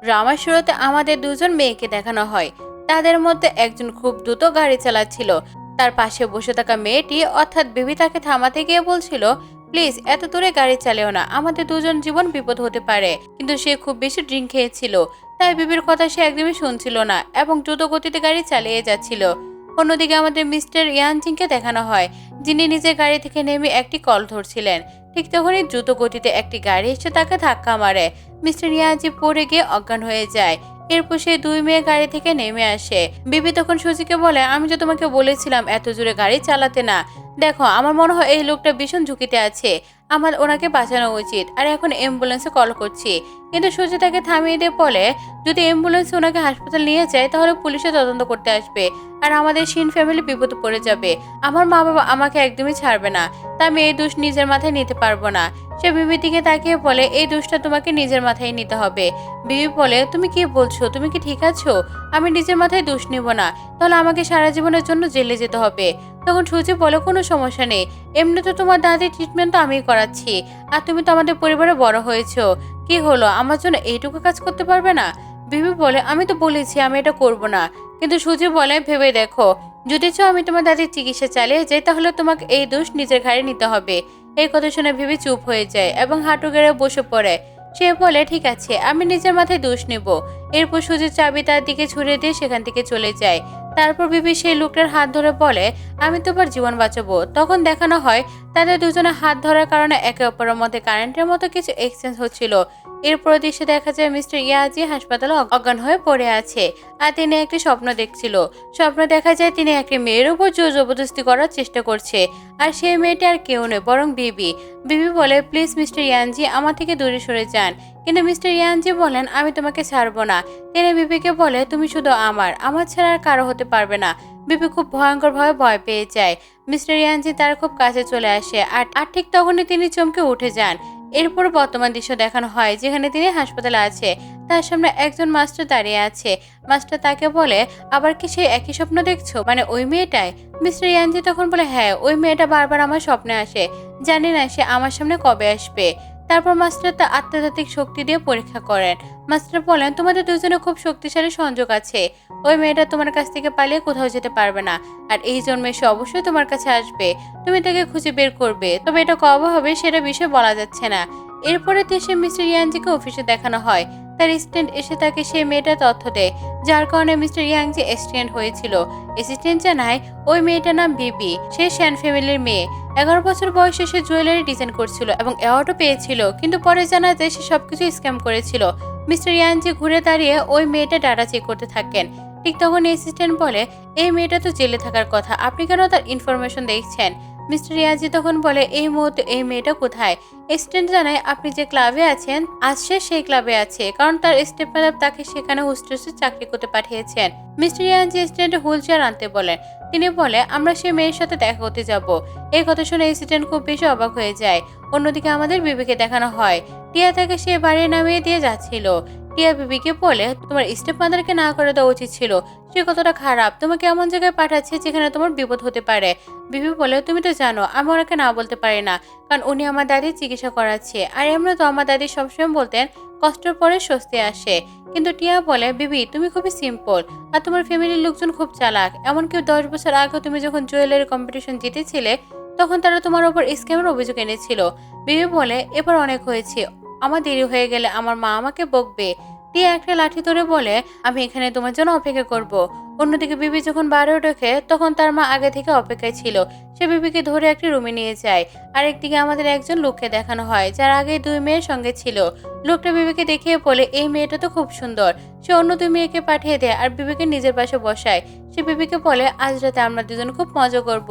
ড্রামার শুরুতে আমাদের দুজন মেয়েকে দেখানো হয়। তাদের মধ্যে একজন খুব দ্রুত গাড়ি চালাচ্ছিল। তার পাশে বসে থাকা মেয়েটি অর্থাৎ বেবি তাকে থামাতে গিয়ে বলছিল, প্লিজ এত দূরে গাড়ি চালিও না, আমাদের দুজন জীবন বিপদ হতে পারে। কিন্তু সে খুব বেশি ড্রিঙ্ক খেয়েছিল, তাই বেবির কথা সে একদমই শুনছিল না এবং দ্রুত গতিতে গাড়ি চালিয়ে যাচ্ছিল। অন্যদিকে আমাদের মিস্টার ইয়ানজিংকে দেখানো হয়, যিনি নিজের গাড়ি থেকে নেমে একটি কল ধরছিলেন। ঠিক তখনই দ্রুত গতিতে একটি গাড়ি এসে তাকে ধাক্কা মারে। মিস্টার ইয়ানজি পড়ে গিয়ে অজ্ঞান হয়ে যায়। এরপর সেই দুই মেয়ে গাড়ি থেকে নেমে আসে। বিবি তখন সুজিকে বলে, আমি তো তোমাকে বলেছিলাম এত জোরে গাড়ি চালাতে না। দেখো, আমার মনে হয় এই লোকটা ভীষণ ঝুঁকিতে আছে, আমার ওনাকে বাঁচানো উচিত, আর এখন অ্যাম্বুলেন্সে কল করছি। কিন্তু সুজি তাকে থামিয়ে দিয়ে বলে, যদি অ্যাম্বুলেন্স ওনাকে হাসপাতাল নিয়ে যায় তাহলে পুলিশে তদন্ত করতে আসবে, আর আমাদের শিন ফ্যামিলি বিপদে পড়ে যাবে। আমার মা বাবা আমাকে একদমই ছাড়বে না, তা আমি এই দোষ নিজের মাথায় নিতে পারবো না। সে বিবির দিকে তাকিয়ে বলে, এই দোষটা তোমাকে নিজের মাথায় নিতে হবে। বিবি বলে, তুমি কি বলছো, তুমি কি ঠিক আছো? আমি নিজের মাথায় দোষ নিব না, তাহলে আমাকে সারা জীবনের জন্য জেলে যেতে হবে। তখন সুজি বলে, কোনো সমস্যা নেই, এমনি তো তোমার দাদির ট্রিটমেন্ট তো আমিই করাচ্ছি, আর তুমি তো আমাদের পরিবারে বড় হয়েছো, কি হলো, আমার জন্য এইটুকু কাজ করতে পারবে না? বিবি বলে, আমি তো বলেছি আমি এটা করব না। কিন্তু সুজি বলে, ভেবে দেখো, যদি চাও আমি তোমার দাদির চিকিৎসা চালিয়ে যাই তাহলে তোমাকে এই দোষ নিজের ঘাড়ে নিতে হবে। এই কথা শুনে ভেবে চুপ হয়ে যায় এবং হাঁটু গেড়ে বসে পড়ে। সে বলে, ঠিক আছে, আমি নিজের মাথায় দোষ নেব। এরপর সুজির চাবি তার দিকে ছুড়ে দিয়ে সেখান থেকে চলে যায়। তারপর বিবি সেই লোকটার হাত ধরে বলে, আমি তোমার জীবন বাঁচাবো। তখন দেখানো হয় তাদের দুজনের হাত ধরার কারণে একে অপরের মধ্যে কারেন্টের মতো কিছু এক্সচেঞ্জ হচ্ছিল। এরপর দৃশ্যে দেখা যায় মিস্টার ইয়াজি হাসপাতালে অজ্ঞান হয়ে পড়ে আছে, আর তিনি একটি স্বপ্ন দেখছিল। স্বপ্ন দেখা যায় তিনি একটি মেয়ের উপর জোর জবরদস্তি করার চেষ্টা করছে, আর সেই মেয়েটি আর কেউ নয় বরং বিবি। বিবি বলে, প্লিজ মিস্টার ইয়ানজি আমার থেকে দূরে সরে যান। কিন্তু মিস্টার ইয়ানজি বলেন, আমি তোমাকে ছাড়বো না। তিনি বিবিকে বলে, তুমি শুধু আমার ছাড়া আর কারো হতে পারবে না। বিবি খুব ভয়ঙ্করভাবে ভয় পেয়ে যায়। মিস্টার ইয়ানজি তার খুব কাছে চলে আসে, আর ঠিক তখনই তিনি চমকে উঠে যান। এরপর বর্তমান দৃশ্য দেখানো হয় যেখানে তিনি হাসপাতালে আছে। তার সামনে একজন মাস্টার দাঁড়িয়ে আছে। মাস্টার তাকে বলে, আবার কি সেই একই স্বপ্ন দেখছো, মানে ওই মেয়েটাই? মিস্টার ইয়ানজি তখন বলে, হ্যাঁ, ওই মেয়েটা বারবার আমার স্বপ্নে আসে, জানি না সে আমার সামনে কবে আসবে। তারপর মাস্টার তার আধ্যাত্মিক শক্তি দিয়ে পরীক্ষা করেন। মাস্টার বলেন, তোমাদের দুজনে খুব শক্তিশালী সংযোগ আছে, ওই মেয়েটা তোমার কাছ থেকে পালিয়ে কোথাও যেতে পারবে না, আর এই জন্মে সে অবশ্যই তোমার কাছে আসবে। তুমি তাকে খুঁজে বের করবে, তবে এটা কবে হবে সেটা বিষয়ে বলা যাচ্ছে না। এরপরে দেশে মিস্টার ইয়ানজিকে অফিসে দেখানো হয়। তার অ্যাসিস্ট্যান্ট এসে তাকে সেই মেয়েটার তথ্য দেয়, যার কারণে মিস্টার ইয়াংজি অ্যাক্সিডেন্ট হয়েছিল। অ্যাসিস্ট্যান্ট জানায় ওই মেয়েটার নাম বিবি, সে শ্যান ফ্যামিলির মেয়ে। 11 বছর বয়সে সে জুয়েলারি ডিজাইন করছিল এবং অ্যাওয়ার্ডও পেয়েছিল, কিন্তু পরে জানা যায় সে সবকিছু স্ক্যাম করেছিল। মিস্টার ইয়ানজি ঘুরে দাঁড়িয়ে ওই মেয়েটা ডাটা চেক করতে থাকেন। ঠিক তখন অ্যাসিস্ট্যান্ট বলে, এই মেয়েটা তো জেলে থাকার কথা, আপনি কেন তার ইনফরমেশন দেখছেন? মিস্টার ইয়াজি তখন বলে, এই মুহূর্তে এই মেয়েটা কোথায়? অ্যাসিস্ট্যান্ট জানায়, আপনি যে ক্লাবে আছেন আজ সে সেই ক্লাবে আছে, কারণ তার স্টেপমাদার তাকে সেখানে হোস্টেসে চাকরি করতে পাঠিয়েছেন। মিস্টার ইয়াজি অ্যাসিস্ট্যান্ট হুইল চেয়ার আনতে বলেন। তিনি বলে, আমরা সেই মেয়ের সাথে দেখা করতে যাব। এই কথা শুনে অ্যাসিস্ট্যান্ট খুব বেশি অবাক হয়ে যায়। অন্যদিকে আমাদের বিবিকে দেখানো হয়, টিয়া তাকে সে বাড়ি নামিয়ে দিয়ে যাচ্ছিল। টিয়া বিবিকে বলে, তোমার স্টেপ মাদারকে না করে দেওয়া উচিত ছিল, সে কতটা খারাপ, তোমাকে এমন জায়গায় পাঠাচ্ছে যেখানে তোমার বিপদ হতে পারে। বিবি বলে, তুমি তো জানো আমি ওনাকে না বলতে পারি না, কারণ উনি আমার দাদির চিকিৎসা করাচ্ছে, আর এমনি তো আমার দাদি সবসময় বলতেন কষ্টের পরে স্বস্তি আসে। কিন্তু টিয়া বলে, বিবি তুমি খুবই সিম্পল, আর তোমার ফ্যামিলির লোকজন খুব চালাক। এমনকি 10 বছর আগে তুমি যখন জুয়েলারি কম্পিটিশন জিতেছিলে তখন তারা তোমার ওপর স্ক্যামের অভিযোগ এনেছিল। বিবি বলে, এবার অনেক হয়েছে, আমার দেরি হয়ে গেলে আমার মা আমাকে বকবে। টিয়া একটা লাঠি ধরে বলে, আমি এখানে তোমার জন্য অপেক্ষা করব। অন্যদিকে বিবি যখন বাড়ি ঢোকে তখন তার মা আগে থেকে অপেক্ষায় ছিল। সে বিবিকে ধরে একটি রুমে নিয়ে যায়। আরেকদিকে আমাদের একজন লোককে দেখানো হয় যার আগে দুই মেয়ের সঙ্গে ছিল। লোকটা বিবিকে দেখিয়ে বলে, এই মেয়েটা তো খুব সুন্দর। সে অন্য দুই মেয়েকে পাঠিয়ে দেয় আর বিবিকে নিজের পাশে বসায়। সে বিবিকে বলে, আজ রাতে আমরা দুজন খুব মজা করব।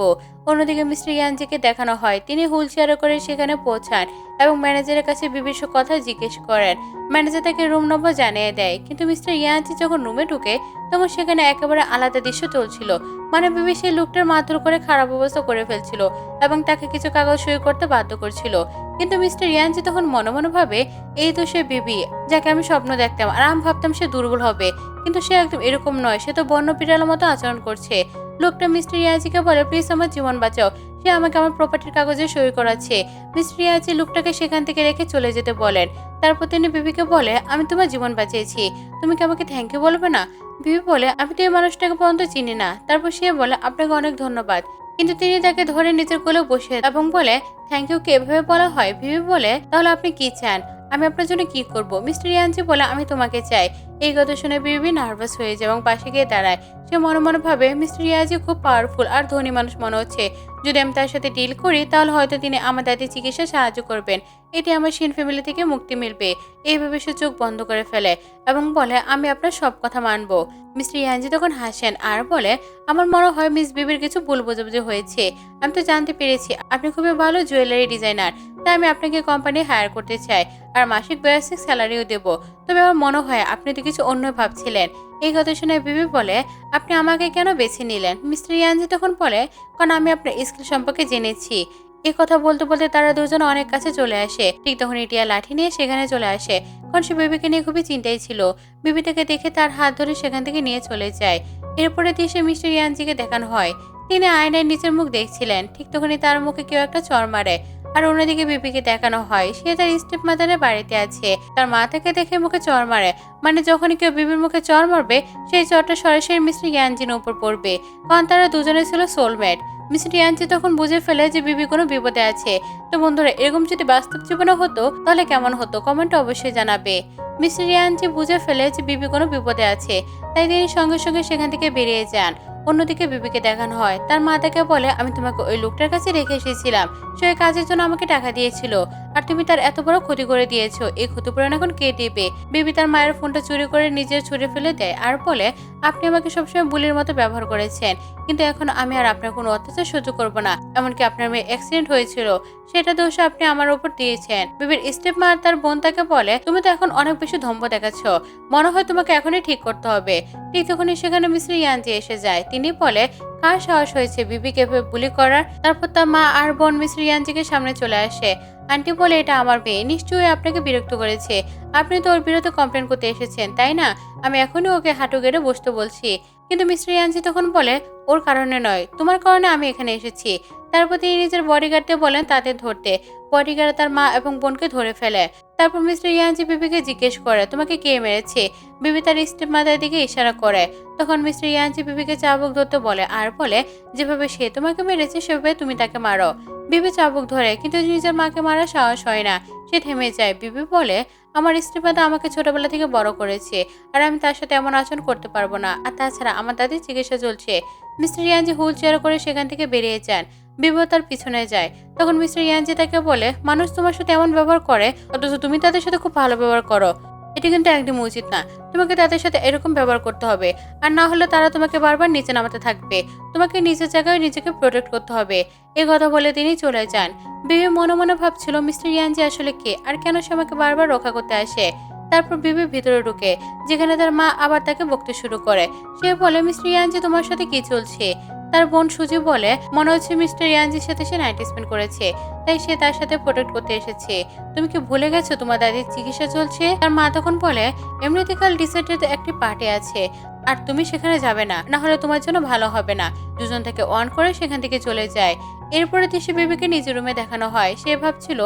অন্যদিকে মিস্টার ইয়ানজিকে দেখানো হয়, তিনি হুইল চেয়ারে করে সেখানে পৌঁছান এবং ম্যানেজারের কাছে বিবির সব কথা জিজ্ঞেস করেন। ম্যানেজার তাকে রুম নম্বর জানিয়ে দেয়, কিন্তু মিস্টার ইয়ানজি যখন রুমে ঢুকে তখন সেখানে একেবারে আলাদা দৃশ্য চলছিল। মানে বিবি সেই লোকটার মারধর করে খারাপ অবস্থা করে ফেলছিল এবং তাকে কিছু কাগজ সই করতে বাধ্য করছিল। কিন্তু মিস্টার ইয়ানজি তখন মনে মনে ভাবে, এই তো সে বিবি যাকে আমি স্বপ্ন দেখতাম, আর আমি ভাবতাম সে দুর্বল হবে, কিন্তু সে একদম এরকম নয়, সে তো বন্য বিড়ালের মতো আচরণ করছে। লোকটা মিস্টার ইয়াজিকে বলে, প্লিজ আমার জীবন বাঁচাও। সে আমাকে আমার প্রপার্টির কাগজে সই করাচ্ছে। মিস্টার ইয়াজি লোকটাকে সেখান থেকে রেখে চলে যেতে বলেন। তারপর তিনি বিবিকে বলে, আমি তোমার জীবন বাঁচিয়েছি, তুমি কি আমাকে থ্যাংক ইউ বলবে না? বিবি বলে, আমি তো এই মানুষটাকে পর্যন্ত চিনি না। তারপর সে বলে, আপনাকে অনেক ধন্যবাদ। কিন্তু তিনি তাকে ধরে নিজের কোলে বসে এবং বলে, থ্যাংক ইউ কে এভাবে বলা হয়? বিবি বলে, তাহলে আপনি কি চান? আমি আপনার জন্য কি করব? মিস্টার ইয়ানজি বলে, আমি তোমাকে চাই। এই কথা শুনে বিবি নার্ভাস হয়ে যায় এবং পাশে গিয়ে দাঁড়ায়। সে মনে মনে ভাবে, মিস্টার ইয়াজি খুব পাওয়ারফুল আর ধনী মানুষ মনে হচ্ছে। যদি আমি তার সাথে ডিল করি তাহলে হয়তো তিনি আমার দাদির চিকিৎসা সাহায্য করবেন। এটি আমার শিন ফ্যামিলি থেকে মুক্তি মিলবে। এইভাবে সে চোখ বন্ধ করে ফেলে এবং বলে, আমি আপনার সব কথা মানব। মিস্টার ইয়ানজি তখন হাসেন আর বলে, আমার মনে হয় মিস বিবির কিছু ভুল বোঝাবুঝি হয়েছে। আমি তো জানতে পেরেছি আপনি খুবই ভালো জুয়েলারি ডিজাইনার, তাই আমি আপনাকে কোম্পানি হায়ার করতে চাই আর মাসিক বেসিক স্যালারিও দেব। তবে আমার মনে হয় আপনি তো কিছু অন্য ভাবছিলেন। এই কথা শুনে বিবি বলে, আপনি আমাকে কেন বেছে নিলেন? মিস্টার ইয়ানজি তখন বলে, কারণ আমি আপনার স্কিল সম্পর্কে জেনেছি। এই কথা বলতে বলতে তারা দুজন অনেক কাছে চলে আসে। ঠিক তখন টিয়া লাঠি নিয়ে সেখানে চলে আসে, কারণ সে বেবিকে নিয়ে খুবই চিন্তায় ছিল। বেবিটাকে দেখে তার হাত ধরে সেখান থেকে নিয়ে চলে যায়। এরপরে দেশে মিস্টার ইয়ানজিকে দেখানো হয় তিনি আয়নায় নিচের মুখ দেখছিলেন। ঠিক তখনই তার মুখে কেউ একটা চড় মারে আর অন্যদিকে বিবিকে দেখানো হয় সে তার স্টেপ মাদারের বাড়িতে আছে। তার মা তাকে দেখে মুখে চড় মারে, মানে যখনই কেউ বিবির মুখে চড় মারবে সেই চড়টা সরাসরি মিস্টার ইয়ানজির উপর পড়বে, কারণ তারা দুজনে ছিল সোলমেট। মিস্টার ইয়ানজি তখন বুঝে ফেলে যে বিবি কোনো বিপদে আছে। তো বন্ধুরা, এরকম যদি বাস্তব জীবনে হতো তাহলে কেমন হতো কমেন্টে অবশ্যই জানাবে। মিস্টার ইয়ানজি বুঝে ফেলে যে বিবি কোনো বিপদে আছে, তাই তিনি সঙ্গে সঙ্গে সেখান থেকে বেরিয়ে যান। অন্যদিকে বিবিকে দেখানো হয় তার মা তাকে বলে, আমি তোমাকে ওই লোকটার কাছে রেখে এসেছিলাম, সে ওই কাজের জন্য আমাকে টাকা দিয়েছিল আর তুমি তার এত বড় ক্ষতি করে দিয়েছো, এই ক্ষতিপূরণ এখন কে দেবে? বিবি তার মায়ের ফোনটা চুরি করে নিজের ছুঁড়ে ফেলে দেয় আর বলে, আপনি আমাকে সবসময় বুলির মতো ব্যবহার করেছেন, কিন্তু এখন আমি আর আপনার কোনো অত্যাচার সহ্য করবো না। এমনকি আপনার মেয়ে অ্যাক্সিডেন্ট হয়েছিল সেটা দোষ আপনি আমার উপর দিয়েছেন। বিবির স্টেপ মা তার বোন তাকে বলে, তুমি তো এখন অনেক বেশি ধম্ম দেখাচ্ছ, মনে হয় তোমাকে এখনই ঠিক করতে হবে। ঠিক তখনই সেখানে মিস্টার ইয়ানজি এসে যায়। তিনি বলে, কার সাহস হয়েছে বিবিকে বুলি করার? তারপর তার মা আর বোন মিস্টার ইয়ানজিকে সামনে চলে আসে। আন্টি বলে, এটা আমার মেয়ে, নিশ্চয়ই আপনাকে বিরক্ত করেছে, আপনি তো ওর বিরুদ্ধে কমপ্লেন করতে এসেছেন তাই না? আমি এখনই ওকে হাঁটু গেড়ে বসতে বলছি। কিন্তু মিস্টার ইয়ানজি তখন বলে, ওর কারণে নয়, তোমার কারণে আমি এখানে এসেছি। তারপর তিনি নিজের বডিগার্ডকে বলেন তাদের ধরতে। বডিগার্ড তার মা এবং বোনকে ধরে ফেলে। তারপর মিস্টার ইয়ানজি বিবিকে জিজ্ঞেস করে, তোমাকে কে মেরেছে? বিবি তার স্টেপ মাদার দিকে ইশারা করে। তখন মিস্টার ইয়ানজি বিবিকে চাবুক ধরতে বলে আর বলে, যেভাবে সে তোমাকে মেরেছে সেভাবে তুমি তাকে মারো। বিবি চাবুক ধরে কিন্তু নিজের মাকে মারার সাহস হয় না, সে থেমে যায়। বিবি বলে, আমার স্ত্রীপাদা আমাকে ছোটবেলা থেকে বড় করেছে আর আমি তার সাথে এমন আচরণ করতে পারবো না, আর তাছাড়া আমার দাদির চিকিৎসা চলছে। মিস্টার ইয়ানজি হুইল চেয়ার করে সেখান থেকে বেরিয়ে যান। বিবি তার পিছনে যায়। তখন মিস্টার ইয়ানজি তাকে বলে, মানুষ তোমার সাথে এমন ব্যবহার করে অথচ তুমি তাদের সাথে খুব ভালো ব্যবহার করো, এটা কিন্তু একদম উচিত না। তোমাকে তাদের সাথে এরকম ব্যবহার করতে হবে, আর না হলে তারা তোমাকে বারবার নিচে নামাতে থাকবে। তোমাকে নিজের জায়গায় নিজেকে প্রোটেক্ট করতে হবে। এই কথা বলে তিনি চলে যান। বিবি মনে মনে ভাবছিল, মিস্টার ইয়ানজি আসলে কে আর কেন সে আমাকে বারবার রক্ষা করতে আসে। তারপর বিবি ভিতরে ঢুকে, যেখানে তার মা আবার তাকে বকতে শুরু করে। সে বলে, মিস্টার ইয়ানজি তোমার সাথে কি চলছে? তার বোন সুজি বলে, মনে হচ্ছে মিস্টার ইয়ানজির সাথে সে নাইট স্পেন্ড করেছে, তাই সে তার সাথে প্রোটেক্ট করতে এসেছে। তুমি কি ভুলে গেছো তোমার দাদির চিকিৎসা চলছে? তার মা তখন বলে, এমনিতে কাল ডিসার্টেতে একটি পার্টি আছে আর তুমি সেখানে যাবে না, না হলে তোমার জন্য ভালো হবে না। দুজন থেকে অন করে সেখান থেকে চলে যায়। এরপরে দিশে বেবিকে নিজের রুমে দেখানো হয়। সে ভাবছিল,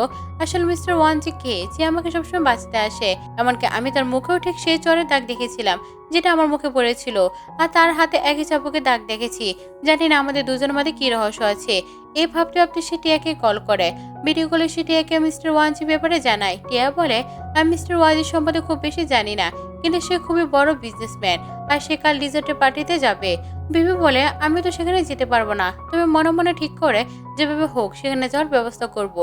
আসলে মিস্টার ওয়ানজি কে, যে আমাকে সবসময় বাঁচতে আসে। এমনকি আমি তার মুখেও ঠিক সেই চরের দাগ দেখেছিলাম যেটা আমার মুখে পড়েছিল, আর তার হাতে একই চাবুকের দাগ দেখেছি। জানি না আমাদের দুজনের মধ্যে কি রহস্য আছে। এই ভাবতে ভাবতে সে টিয়াকে কল করে। ভিডিও কলে সে টিয়াকে মিস্টার ওয়ানজি ব্যাপারে জানায়। টিয়া বলে, আমি মিস্টার ওয়ানজির সম্বন্ধে খুব বেশি জানি না, কিন্তু সে খুবই বড় বিজনেসম্যান আর সে কাল ডিজার্টের পার্টিতে যাবে। বিবি বলে, আমি তো সেখানে যেতে পারবো না, তবে মনে মনে ঠিক করে যেভাবে হোক সেখানে যাওয়ার ব্যবস্থা করব।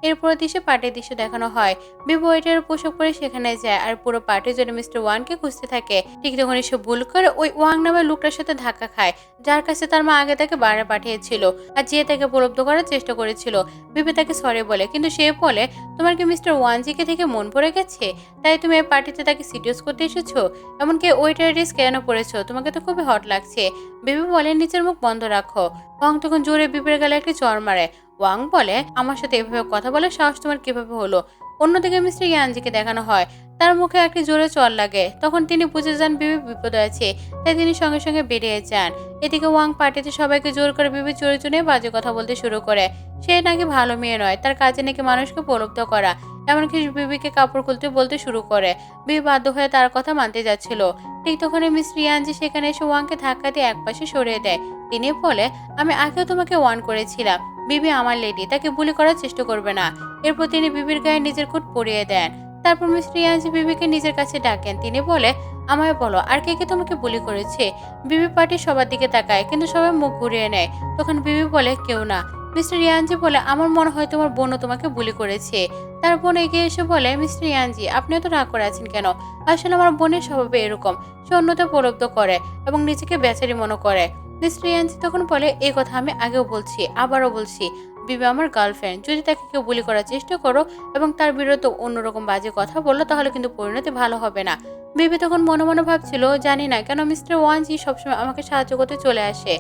এরপর দৃশ্যে পার্টির দৃশ্য দেখানো হয়। বিবি ওয়েটারের পোশাক পরে সেখানে যায় আর পুরো পার্টির জন্য মিস্টার ওয়ানকে খুঁজতে থাকে। ঠিক তখন সে ভুল করে ওই ওয়াং নামের লোকটার সাথে ধাক্কা খায়, যার কাছে তার মা আগে তাকে বারে পাঠিয়েছিল আর যে তাকে উপলব্ধ করার চেষ্টা করেছিল। বিবি তাকে সরি বলে, কিন্তু সে বলে, তোমার কি মিস্টার ওয়ানজিকে থেকে মন পড়ে গেছে, তাই তুমি এই পার্টিতে তাকে সিরিয়াস করতে এসেছো? এমনকি ওয়েটারের ড্রেস কেন পরেছো? তোমাকে তো খুবই হট লাগছে। বিবি বলে, নিচের মুখ বন্ধ রাখো। ওয়াং তখন জোরে বিবির গালে একটি চড় মারে। ওয়াং বলে, আমার সাথে এভাবে কথা বলে সাহস তোমার কিভাবে হলো? অন্যদিকে মিস্টার ইয়ানজিকে দেখানো হয়। তার মুখে একটি জোরে চর লাগে। তখন তিনি বুঝে যান বিবি বিপদে আছে, তাই তিনি সঙ্গে সঙ্গে বেরিয়ে যান। এদিকে ওয়াং পার্টিতে সবাইকে জোর করে বিবি চড়ে চড়ে বাজে কথা বলতে শুরু করে। সে নাকি ভালো মেয়ে নয়, তার কাজে নাকি মানুষকে প্রলুব্ধ করা। এমনকি বিবিকে কাপড় খুলতে বলতে শুরু করে। বিবি বাধ্য হয়ে তার কথা মানতে যাচ্ছিল। ঠিক তখনই মিস রিয়ানজি সেখানে এসে ওয়াংকে ধাক্কা দিয়ে একপাশে সরিয়ে দেয়। তিনি বলে, আমি আগেও তোমাকে ওয়ার্ন করেছিলাম, বিবি আমার লেডি, তাকে বুলি করার চেষ্টা করবে না। এরপর তিনি বিবির গায়ে নিজের কোট পরিয়ে দেন। তারপর মিস রিয়ানজি বিবিকে নিজের কাছে ডাকেন। তিনি বলে, আমায় বলো আর কে কে তোমাকে বুলি করেছে? বিবি পার্টি সবার দিকে তাকায়, কিন্তু সবাই মুখ ঘুরিয়ে নেয়। তখন বিবি বলে, কেউ না। মিস্টার ইয়ানজি বলে, আমার মনে হয় তোমার বোনও তোমাকে বুলি করেছে। তার বোন এগিয়ে এসে বলে, মিস্টার ইয়ানজি আপনি এত রাগ করে আছেন কেন? আসলে আমার বোনের স্বভাবে এরকম, সে অন্যদের প্রলুব্ধ করে এবং নিজেকে বেচারি মনে করে। মিস্টার ইয়ানজি তখন বলে, এই কথা আমি আগেও বলছি, আবারও বলছি, বিবি আমার গার্লফ্রেন্ড। যদি তাকে কেউ বুলি করার চেষ্টা করো এবং তার বিরুদ্ধে অন্যরকম বাজে কথা বললো, তাহলে কিন্তু পরিণতি ভালো হবে না। বিবি তখন মনে মনে ভাবছিল, জানি না কেন মিস্টার ওয়ানজি সবসময় আমাকে সাহায্য করতে চলে আসে।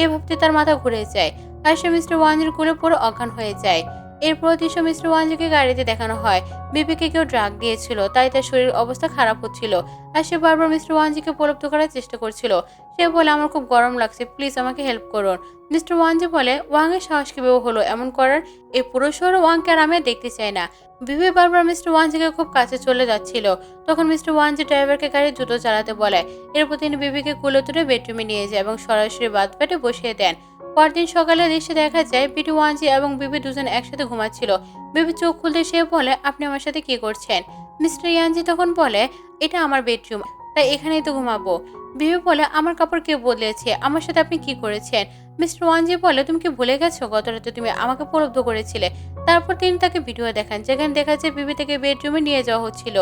এই ভাবতে তার মাথা ঘুরে যায় আর সে মিস্টার ওয়ানজির কোলে পড়ে অজ্ঞান হয়ে যায়। এরপর দৃশ্য মিস্টার ওয়ানজিকে গাড়িতে দেখানো হয়। বিবিকে কেউ ড্রাগ দিয়েছিল, তাই তার শরীর অবস্থা খারাপ হচ্ছিল আর সে বারবার মিস্টার ওয়ানজিকে প্রলুব্ধ করার চেষ্টা করছিল। সে বলে, আমার খুব গরম লাগছে, প্লিজ আমাকে হেল্প করুন। মিস্টার ওয়ানজি বলে, ওয়াংয়ের সাহস কিভাবে হলো এমন করার? এই পুরো শহরে ওয়াংকে আর আমি দেখতে চাই না। বিবি বারবার মিস্টার ওয়ানজিকে খুব কাছে চলে যাচ্ছিল। তখন মিস্টার ওয়ানজি ড্রাইভারকে গাড়ি দ্রুত চালাতে বলে। এরপর তিনি বিবিকে কোলে তুলে বেডরুমে নিয়ে যায় এবং সরাসরি বাথটাবে বসিয়ে দেন। পরদিন সকালে দৃশ্যে দেখা যায় বিটি ওয়ানজি এবং বিবি দুজন একসাথে ঘুমাচ্ছিল। বিবি চোখ খুলতে সে বলে, আপনি আমার সাথে কি করছেন? মিস্টার ইয়ানজি তখন বলে, এটা আমার বেডরুম, তাই এখানেই তো ঘুমাবো। বিবি বলে, আমার কাপড় কে বদলেছে? আমার সাথে আপনি কি করেছেন? মিস্টার ওয়ানজি বলে, তুমি কি ভুলে গেছো গত রাতে তুমি আমাকে প্রলুব্ধ করেছিলে? তারপর তিনি তাকে ভিডিও দেখান, যেখানে দেখা যায় বিবি থেকে বেডরুমে নিয়ে যাওয়া হচ্ছিল।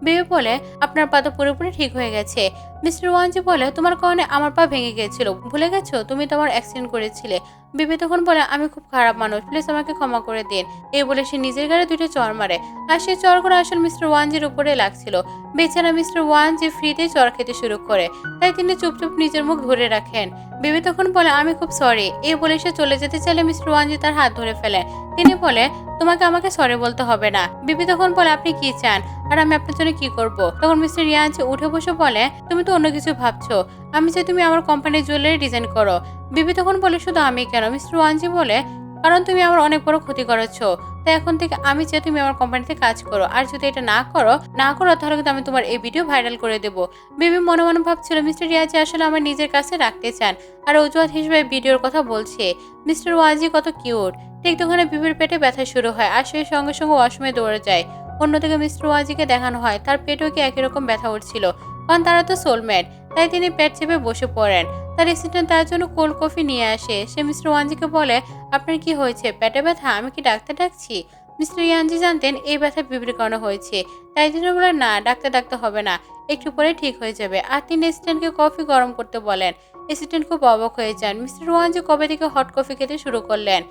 বিবি বলে, আপনার পা তো পুরোপুরি ঠিক হয়ে গেছে। মিস্টার ওয়ানজি বলে, তোমার কারণে আমার পা ভেঙে গিয়েছিল, ভুলে গেছো? তুমি তো আমার অ্যাক্সিডেন্ট করেছিলে। বিবি তখন বলে, আমি খুব খারাপ মানুষ, প্লিজ আমাকে ক্ষমা করে দিন। এই বলে সে নিজের গাড়ি দুটো চড় মারে আর সে চড়গুলো আসলে মিস্টার ওয়ানজির উপরে লাগছিল। বেচারা মিস্টার ওয়ানজি ফ্রিতে চড় খেতে শুরু করে, তাই তিনি চুপচুপ নিজের মুখ ধরে রাখেন। বিবি তখন বলে, আমি খুব সরি। এই বলে সে চলে যেতে চাইলে মিস্টার ওয়ানজি তার হাত ধরে ফেলেন। তিনি বলে, তোমাকে আমাকে সরি বলতে হবে না। বিবি তখন বলে, আপনি কি চান আর আমি আপনার জন্য কি করব? তখন মিস্টার ইয়ানজি উঠে বসে বলে, তুমি তো অন্য কিছু ভাবছো, আমি চাই তুমি আমার কোম্পানির জুয়েলারি ডিজাইন করো। বিবি তখন বলে, শুধু আমি কেন? মিস্টার ওয়ানজি বলে, কারণ তুমি আমার অনেক বড় ক্ষতি করেছো, তাই এখন থেকে আমি চাই তুমি আমার কোম্পানিতে কাজ করো। আর যদি এটা না করো তাহলে কিন্তু আমি তোমার এই ভিডিও ভাইরাল করে দেবো। বিবি মনে মনে ভাবছিল, মিস্টার ইয়ানজি আসলে আমার নিজের কাছে রাখতে চান আর অজুহাত হিসেবে ভিডিওর কথা বলছে। মিস্টার ওয়ানজি কত কিউট। ঠিক তখন বিবির পেটে ব্যথা শুরু হয় আর সে সঙ্গে সঙ্গে ওয়াশরুমে দৌড়ে যায়। অন্যদিকে মিস্টার ওয়ানজিকে দেখানো হয় তার পেটেও কি একই রকম ব্যথা উঠছিল, কারণ তারা তো সোলমেট, তাই তিনি পেট চেপে বসে পড়েন। তার অ্যাসিস্ট্যান্ট তার জন্য কোল্ড কফি নিয়ে আসে। সে মিস্টার ওয়ানজিকে বলে, আপনার কি হয়েছে? পেটে ব্যথা? আমি কি ডাক্তার ডাকছি? মিস্টার ইয়ানজি জানতেন এই ব্যথা বিবির কারণে হয়েছে, তাই তিনি বলেন, না ডাক্তার ডাকতে হবে না, একটু পরে ঠিক হয়ে যাবে। আর তিনি অ্যাসিস্ট্যান্টকে কফি গরম করতে বলেন। অ্যাসিস্ট্যান্ট খুব অবাক হয়ে যান মিস্টার ওয়ানজি কবে থেকে হট কফি খেতে শুরু করলেন।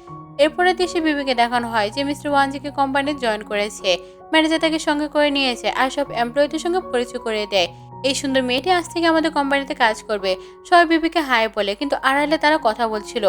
এরপরে দেশে বিবিকে দেখানো হয় যে মিস্টার ওয়ানজিকে কোম্পানিতে জয়েন করেছে। ম্যানেজার তাকে সঙ্গে করে নিয়েছে আর সব এমপ্লয়ীদের সঙ্গে পরিচয় করে দেয়। এই সুন্দর মেয়েটি আজ থেকে আমাদের কোম্পানিতে কাজ করবে। সবাই বিবিকে হাই বলে, কিন্তু আড়ালে তারা কথা বলছিল,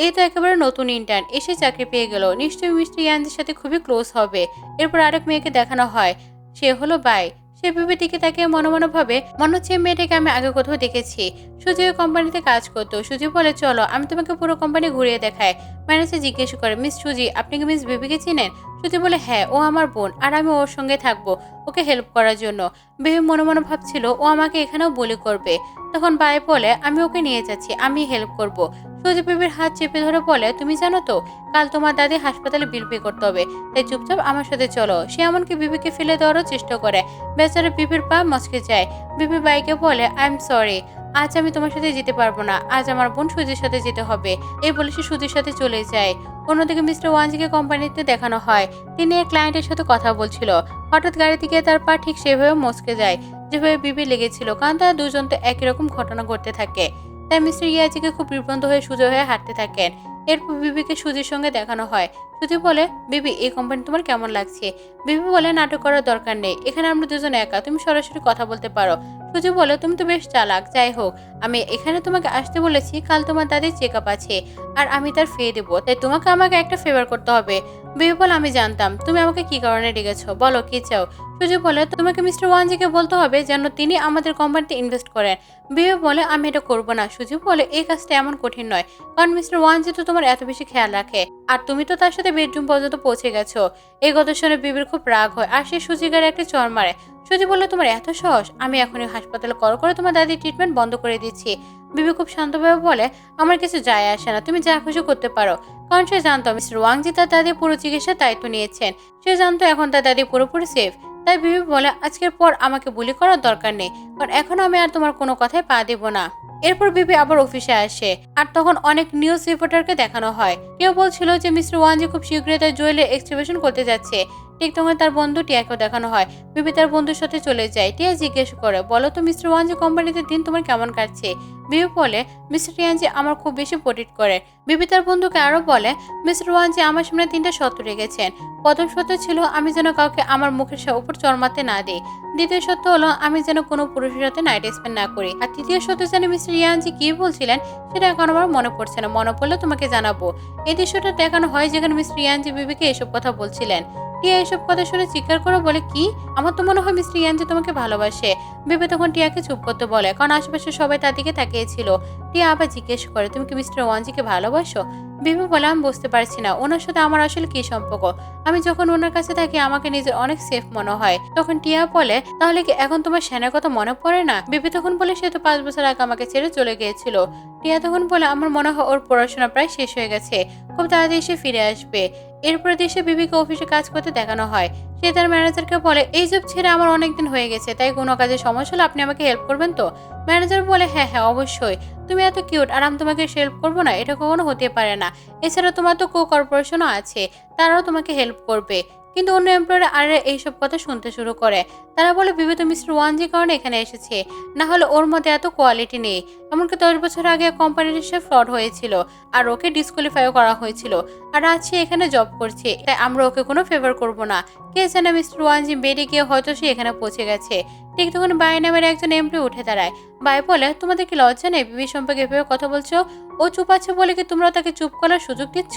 এই তো একেবারে নতুন ইন্টার্ন, এসে চাকরি পেয়ে গেল, নিশ্চয়ই মিস্টার ইয়ানজির সাথে খুবই ক্লোজ হবে। এরপর আরেক মেয়েকে দেখানো হয়, সে হলো বাই। সে বিবির দিকে তাকে মনে মনে ভাবে, মনে হচ্ছে মেয়েটাকে আমি আগে কোথাও দেখেছি। সুজি ওই কোম্পানিতে কাজ করতো। সুজি বলে, চলো আমি তোমাকে পুরো কোম্পানি ঘুরিয়ে দেখাই। ম্যানেজার জিজ্ঞেস করে, মিস সুজি আপনি কি মিস বিবিকে চিনেন? সুজি বলে, হ্যাঁ, ও আমার বোন আর আমি ওর সঙ্গে থাকবো ওকে হেল্প করার জন্য। বিবি মনে মনে ভাবছিল, ও আমাকে এখানেও বলি করবে। তখন বাই বলে, আমি ওকে নিয়ে যাচ্ছি, আমি হেল্প করব। সুজি বিবির হাত চেপে ধরে বলে, তুমি জানো তো কাল তোমার দাদি হাসপাতালে বিল পে করতে হবে, তাই চুপচাপ আমার সাথে চলো। সে এমনকি বিবিকে ফেলে দেওয়ারও চেষ্টা করে। বেচারা বিবির পা মচকে যায়। বিবি বাইকে বলে, আই এম সরি, আজ আমি তোমার সাথে যেতে পারবো না, আজ আমার বোন সুজির সাথে যেতে হবে। এই বলে সে সুজির সাথে চলে যায়। অন্যদিকে মিস্টার ওয়ানজিকে কোম্পানিতে দেখানো হয় তিনি এক ক্লায়েন্টের সাথে কথা বলছিল। হঠাৎ গাড়ি থেকে তার পা ঠিক সেভাবে মচকে যায় যেভাবে বিবি লেগেছিল, কারণ তারা দুজন তো একই রকম ঘটনা ঘটতে থাকে। তাই মিস্টার ইয়াজিকে খুব বিভ্রান্ত হয়ে সোজা হয়ে হাঁটতে থাকেন। এরপর বিবিকে সুজির সঙ্গে দেখানো হয়। সুজি বলে, বিবি এই কোম্পানি তোমার কেমন লাগছে? বিবি বলে, নাটক করার দরকার নেই, এখানে আমরা দুজন একা, তুমি সরাসরি কথা বলতে পারো। সুজি বলে, তুমি তো বেশ চালাক, যাই হোক আমি এখানে তোমাকে আসতে বলেছি, কাল তোমার দাদির চেক আপ আছে আর আমি তার ফি দেবো, তাই তোমাকে আমাকে একটা ফেভার করতে হবে। বিবি বলে আমি জানতাম তুমি আমাকে কি কারণে ডেকেছো, বলো কি চাও। সুজি বলে তোমাকে মিস্টার ওয়ানজিকে বলতে হবে যেন তিনি আমাদের কোম্পানিতে ইনভেস্ট করেন। বিবি বলে আমি এটা করবো না। সুজি বলে এই কাজটা এমন কঠিন নয়, কারণ মিস্টার ওয়ানজি তো তোমার এত বেশি খেয়াল রাখে, আর তুমি তো তার সাথে বেডরুম পর্যন্ত পৌঁছে গেছো। এই কথা শুনে বিবির খুব রাগ হয় আর সে সুজিগারে একটা চড় মারে। সুজি বলল তোমার এত সাহস, আমি এখনই হাসপাতালে কল করে তোমার দাদির ট্রিটমেন্ট বন্ধ করে দিচ্ছি। বিবি খুব শান্তভাবে বলে আমার কিছু যায় আসে না, তুমি যা খুশি করতে পারো। কারণ সে জানতো মিস্টার ওয়াংজি তার দাদির পুরো চিকিৎসার দায়িত্ব নিয়েছেন। সে জানতো এখন তার দাদি পুরোপুরি সেফ। তাই বিবি বলে আজকের পর আমাকে বুলি করার দরকার নেই, কারণ এখন আমি আর তোমার কোনো কথায় পা দেব না। এরপর বিবি আবার অফিসে আসে আর তখন অনেক নিউজ রিপোর্টারকে দেখানো হয়। কেউ বলছিল যে মিস্টার ওয়ানজি খুব শীঘ্রই তার জুয়েলারি এক্সিবিশন করতে যাচ্ছে। ঠিক তখন তার বন্ধু টিয়াকেও দেখানো হয়। বিবি তার বন্ধুর সাথে চলে যায়। টিয়া জিজ্ঞেস করে বলো তো মিস্টার ওয়ানজি কোম্পানিতে দিন তোমার কেমন কাটছে। বিবি বলে মিস্টার টিয়ানজি আমার খুব বেশি প্রোটেক্ট করে। বিবি তার বন্ধুকে আরো বলে মিস্টার ওয়ানজি আমার সামনে 3টা শর্ত রেখেছেন। প্রথম শর্ত ছিল আমি যেন কাউকে আমার মুখের উপর চড় মারতে না দিই। দ্বিতীয় সত্য হলো আমি যেন কোনো পুরুষের সাথে নাইট স্পেন্ড না করি। আর তৃতীয় সত্য যেন মিস্টার ইয়ানজি কি বলছিলেন সেটা এখন আমার মনে পড়ছে না, মনে পড়লে তোমাকে জানাবো। এই দৃশ্যটা দেখানো হয় যেখানে মিস্টার ইয়ানজি বিবিকে এসব কথা বলছিলেন। টিয়া এসব কথা শুনে চিৎকার করে বলে কি, আমার তো মনে হয় মিস্টার ইয়ানজি তোমাকে ভালোবাসে। বিবি তখন টিয়াকে চুপ করতে বলে, কারণ আশেপাশে সবাই তার দিকে তাকিয়েছিল। টিয়া আবার জিজ্ঞেস করে তুমি কি মিস্টার ওয়ানজিকে ভালোবাসো। বিবি বলে আমি বুঝতে পারছি না ওনার সাথে আমার আসলে কি সম্পর্ক। আমি যখন ওনার কাছে থাকি আমাকে নিজের অনেক সেফ মনে হয়। তখন টিয়া বলে তাহলে কি এখন তোমার সেনার কথা মনে পড়ে না। বিবি তখন বলে সে তো 5 বছর আগে আমাকে ছেড়ে চলে গিয়েছিল। টিয়া তখন বলে আমার মনে হয় ওর পড়াশোনা প্রায় শেষ হয়ে গেছে, খুব তাড়াতাড়ি সে ফিরে আসবে। এরপরে দেশে বিবিকে অফিসে কাজ করতে দেখানো হয়। সে তার ম্যানেজারকে বলে এই জব ছেড়ে আমার অনেকদিন হয়ে গেছে, তাই কোনো কাজে সমস্যা হলে আপনি আমাকে হেল্প করবেন তো। ম্যানেজার বলে হ্যাঁ হ্যাঁ অবশ্যই, তুমি এত কিউট আর আমি তোমাকে হেল্প করবো না এটা কখনো হতে পারে না। এছাড়া তোমার তো কর্পোরেশনও আছে, তারাও তোমাকে হেল্প করবে। কিন্তু অন্য এমপ্লয়ার আর এইসব কথা শুনতে শুরু করে। তারা বলে বিবে তো মিস্টার ওয়ানজি কারণে এখানে এসেছে, না হলে ওর মধ্যে এত কোয়ালিটি নেই। এমনকি 10 বছর আগে কোম্পানির সে ফ্রড হয়েছিল আর ওকে ডিসকোয়ালিফাইও করা হয়েছিল, আর আজ সে এখানে জব করছে, তাই আমরা ওকে কোনো ফেভার করব না। কে জানে মিস্টার ওয়ানজি বেডে গিয়ে হয়তো সে এখানে পৌঁছে গেছে। ঠিক তখন বাই নামের একজন এমপ্লয়ি উঠে দাঁড়ায়। বাই বলে তোমাদের কি লজ্জা নেই বিবি সম্পর্কে এভাবে কথা বলছো। ও চুপ আছে বলে কি তোমরা তাকে চুপ করার সুযোগ দিচ্ছ।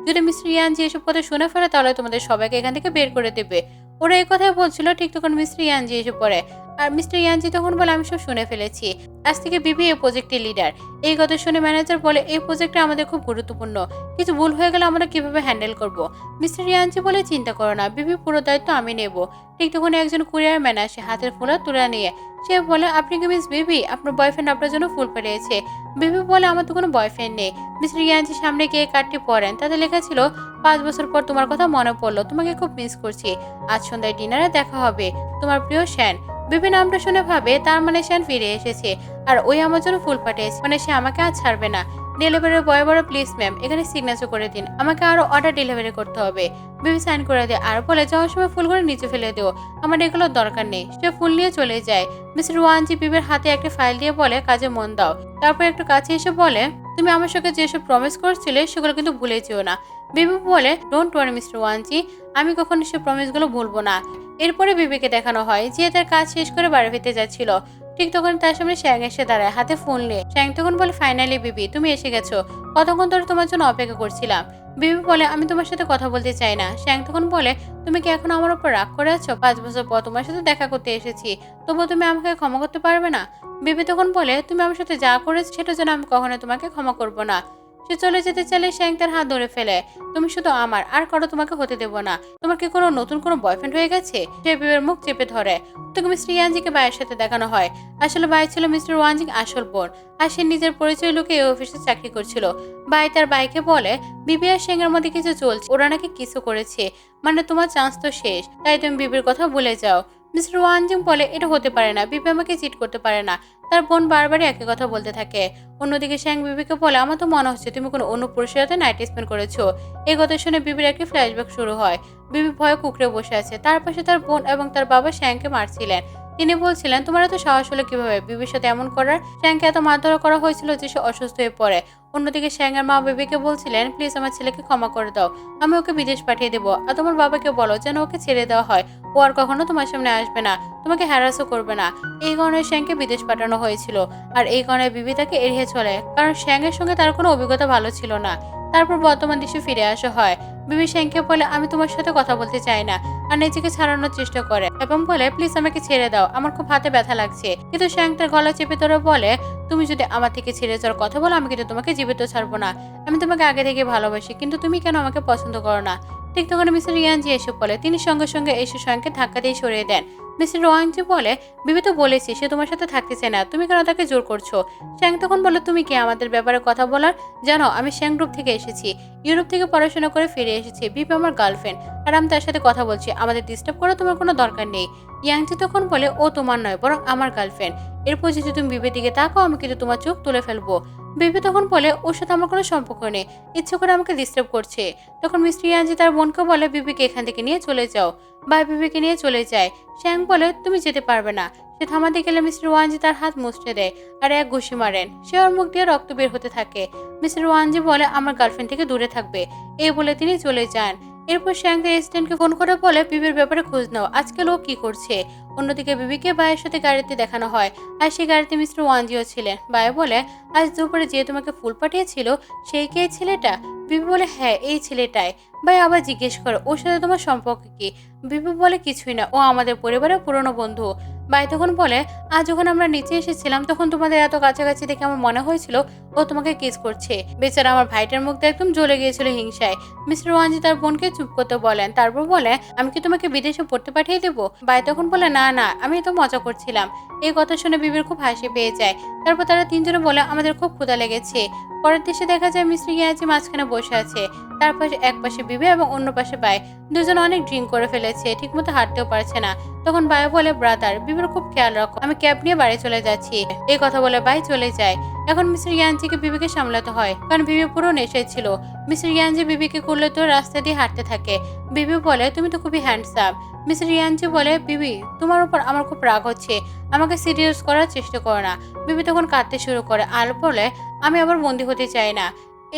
যদি মিস্টার ইয়ানজি এসব কথা শুনে ফেলে তাহলে তোমাদের সবাইকে এখান থেকে বের করে দেবে। ওরা এই কথাই বলছিল ঠিক তখন মিস্টার ইয়ানজি এসে পড়ে। আর মিস্টার ইয়ানজি তখন বলে আমি সব শুনে ফেলেছি, আজ থেকে বিবি এই প্রজেক্টের লিডার। এই কথা শুনে ম্যানেজার বলে এই প্রজেক্টটা আমাদের খুব গুরুত্বপূর্ণ, কিছু ভুল হয়ে গেলে আমরা কিভাবে হ্যান্ডেল করব। মিস্টার ইয়ানজি বলে চিন্তা করো না, বিবি পুরো দায়িত্ব আমি নেব। ঠিক তখন একজন কুরিয়ার ম্যান আসে হাতের ফুলা তুলে নিয়ে। সে বলে আপনি কি মিস বিবি, আপনার বয়ফ্রেন্ড আপনার জন্য ফুল পেরিয়েছে। বিবি বলে আমার তো কোনো বয়ফ্রেন্ড নেই। মিস্টার ইয়ানজি সামনে গিয়ে কার্ডটি পড়েন, তাতে লেখা ছিল 5 বছর পর তোমার কথা মনে পড়লো, তোমাকে খুব মিস করছি। আজ সন্ধ্যায় ডিনারে দেখা হবে, তোমার প্রিয় শ্যান। বিবি নামটা শুনে ভাবে তার মানে শ্যান ফিরে এসেছে আর ওই আমার জন্য ফুল পাঠিয়েছে, মানে সে আমাকে আর ছাড়বে না। ডেলিভারি বয় বড় প্লিজ ম্যাম এখানে সিগনেচার করে দিন, আমাকে আরো অর্ডার ডেলিভারি করতে হবে। বিবি সাইন করে দেয় আর বলে যাওয়ার সময় ফুলগুলো নিচে ফেলে দিও, আমার এগুলোর দরকার নেই। সে ফুল নিয়ে চলে যায়। মিস্টার ওয়ানজি বিবির হাতে একটা ফাইল দিয়ে বলে কাজে মন দাও। তারপর একটু কাছে এসে বলে তুমি আমার সঙ্গে যেসব প্রমিস করছিলে সেগুলো কিন্তু ভুলে যেও না। বিবি বলে ডোন্ট ওয়ারি মিস্টার ওয়ানজি, আমি কখনো সে প্রমিসগুলো ভুলবো না। এরপরে বিবিকে দেখানো হয় যে তার কাজ শেষ করে বাড়ি ফিরতে যাচ্ছিল। ঠিক তখন তার সামনে শ্যাং এসে দাঁড়ায় হাতে ফোন নিয়ে। শ্যাং তখন বলে ফাইনালি বিবি তুমি এসে গেছো, কতক্ষণ ধরে তোমার জন্য অপেক্ষা করছিলাম। বিবি বলে আমি তোমার সাথে কথা বলতে চাই না। শ্যাং তখন বলে তুমি কি এখন আমার উপর রাগ করে আছো, 5 বছর পর তোমার সাথে দেখা করতে এসেছি, তবুও তুমি আমাকে ক্ষমা করতে পারবে না। বিবি তখন বলে তুমি আমার সাথে যা করেছো সেটার জন্য আমি কখনো তোমাকে ক্ষমা করবো না। সে চলে যেতে চাইলে শ্যাং তার হাত ধরে ফেলে, তুমি শুধু আমার, আর কারো তোমাকে হতে দেবো না। তোমার কি কোনো নতুন কোনো বয়ফ্রেন্ড হয়ে গেছে। সে বিবির মুখ চেপে ধরে। তোকে মিস্টার ইয়ানজিকে ভাইয়ের সাথে দেখানো হয়। আসলে ভাই ছিল মিস্টার ওয়ানজির আসল বোন, আর সে নিজের পরিচয় লুকিয়ে এই অফিসে চাকরি করছিল। ভাই তার বাইকে বলে বিবি আর শ্যাং এর মধ্যে কিছু চলছে, ওরা নাকি কিছু করেছে, মানে তোমার চান্স তো শেষ, তাই তুমি বিবির কথা ভুলে যাও। মিস্টার ওয়ানজিং বলে এটা হতে পারে না, বিবি আমাকে চিট করতে পারে না। তার বোন বারবারই একই কথা বলতে থাকে। অন্যদিকে শ্যাং বিবিকে বলে আমার তো মনে হচ্ছে তুমি কোনো অন্য পুরুষের সাথে নাইট স্পেন্ড করেছো। এই কথা শুনে বিবির একটি ফ্ল্যাশব্যাক শুরু হয়। বিবি ভয়ে কুকড়ে বসে আছে, তার পাশে তার বোন এবং তার বাবা শ্যাংকে মারছিলেন। তিনি বলছিলেন তোমার এত সাহস হলো কিভাবে বিবির সাথে এমন করার। শ্যাংকে এত মারধর করা হয়েছিল যে সে অসুস্থ হয়ে পড়ে। অন্যদিকে শ্যাংয়ের মা বিবিকে বলছিলেন প্লিজ আমার ছেলেকে ক্ষমা করে দাও, আমি ওকে বিদেশ পাঠিয়ে দেবো, আর তোমার বাবাকে বলো যেন ওকে ছেড়ে দেওয়া হয়, ও আর কখনো তোমার সামনে আসবে না, তোমাকে হ্যারাসও করবে না। এই কারণে শ্যাংকে বিদেশ পাঠানো হয়েছিল, আর এই কারণে বিবি তাকে এড়িয়ে চলে, কারণ শ্যাংয়ের সঙ্গে তার কোনো অভিজ্ঞতা ভালো ছিল না। তারপর বর্তমান দেশে ফিরে আসা হয়। বিবি শ্যাংকে বলে আমি তোমার সাথে কথা বলতে চাই না আর নিজেকে ছাড়ানোর চেষ্টা করে এবং বলে প্লিজ আমাকে ছেড়ে দাও, আমার খুব হাতে ব্যথা লাগছে। কিন্তু শ্যাং তার গলা চেপে ধরে বলে তুমি যদি আমার থেকে ছেড়ে যাওয়ার কথা বলো আমি কিন্তু তোমাকে জীবিত ছাড়বো না। আমি তোমাকে আগে থেকে ভালোবাসি, কিন্তু তুমি কেন আমাকে পছন্দ করো না? ঠিক তখন মিস্টার ইয়ানজি এসে বলে, তিনি সঙ্গে সঙ্গে এসে শ্যাংকে ধাক্কা দিয়ে সরিয়ে দেন। মিস্টার ওয়াংজি বলে বিবি তো বলেছি সে তোমার সাথে থাকতে চায় না, তুমি কেন তাকে জোর করছো? শ্যাং তখন বলে তুমি কি আমাদের ব্যাপারে কথা বলার? জানো আমি শ্যাং গ্রুপ থেকে এসেছি, ইউরোপ থেকে পড়াশোনা করে ফিরে এসেছি, বিবি আমার গার্লফ্রেন্ড আর আমি তার সাথে কথা বলছি, আমাদের ডিস্টার্ব করার তোমার কোনো দরকার নেই। ইয়াংজি তখন বলে ও তোমার নয় বরং আমার গার্লফ্রেন্ড, এরপর যদি তুমি বিবির দিকে তাকাও আমি কিন্তু তোমার চোখ তুলে ফেলবো। বিবি তখন বলে ওর সাথে আমার কোনো সম্পর্ক নেই, ইচ্ছে করে আমাকে ডিস্টার্ব করছে। তখন মিস্টার ইয়ানজি তার বোনকে বলে বিবিকে এখান থেকে নিয়ে চলে যাও। বা বিবিকে নিয়ে চলে যায়। শ্যাং বলে তুমি যেতে পারবে না। সে থামাতে গেলে মিস্টার ওয়ানজি তার হাত মুছড়ে দেয় আর এক ঘুষি মারেন। সে ওর মুখ দিয়ে রক্ত বের হতে থাকে। মিস্টার ওয়ানজি বলে আমার গার্লফ্রেন্ড থেকে দূরে থাকবে, এই বলে তিনি চলে যান। এরপর শ্যাং তার এসিস্ট্যান্টকে ফোন করে বলে বিবির ব্যাপারে খোঁজ নাও, আজকে লোক কি করছে। অন্যদিকে বিবিকে ভাইয়ের সাথে গাড়িতে দেখানো হয় আর সেই গাড়িতে মিস্টার ওয়ানজিও ছিলেন। ভাই বলে আজ দুপুরে যে তোমাকে ফুল পাঠিয়েছিল সেই কে ছেলেটা? বিবি বলে হ্যাঁ এই ছেলেটাই। ভাই আবার জিজ্ঞেস করে ওর সাথে তোমার সম্পর্ক কি? বিবি বলে কিছুই না, ও আমাদের পরিবারের পুরনো বন্ধু। ভাই তখন বলে আজ যখন আমরা নিচে এসেছিলাম তখন তোমাদের এত কাছাকাছি দেখে আমার মনে হয়েছিল ও তোমাকে কিস করছে। বেচারা আমার ভাইটার মুখটা একদম জ্বলে গিয়েছিল হিংসায়। মিস্টার ওয়ানজি তার বোনকে চুপ করতে বলেন, তারপর বলে আমি কি তোমাকে বিদেশে পড়তে পাঠিয়ে দেবো? ভাই তখন বলে না না আমি তো মজা করছিলাম। এই কথা শুনে বিবির খুব হাসি পেয়ে যায়। তারপর তারা তিনজনে বলে আমাদের খুব ক্ষুধা লেগেছে। পরের দৃশ্যে দেখা যায় মিস্টার ইয়াজি মাঝখানে বসে আছে, তার পাশে এক পাশে বিবি এবং অন্য পাশে বাই। দুজন অনেক ড্রিঙ্ক করে ফেলেছে, ঠিকমতো হাঁটতেও পারছে না। তখন বাই বলে ব্রাদার বিবির খুব খেয়াল রাখো, আমি ক্যাব নিয়ে বাড়ি চলে যাচ্ছি। এই কথা বলে বাই চলে যায়। এখন মিস্টার ইয়ানজিকে বিবিকে সামলাতে হয় কারণ বিবি পুরো নেশায় ছিল। মিস্টার ইয়ানজি বিবিকে করলে তো রাস্তা দিয়ে হাঁটতে থাকে। বিবি বলে তুমি তো খুবই হ্যান্ডসাম। মিস্টার ইয়ানজি বলে বিবি তোমার উপর আমার খুব রাগ হচ্ছে, আমাকে সিরিয়াস করার চেষ্টা করো না। বিবি তখন কাঁদতে শুরু করে আর বলে আমি আবার বন্দী হতে চাই না।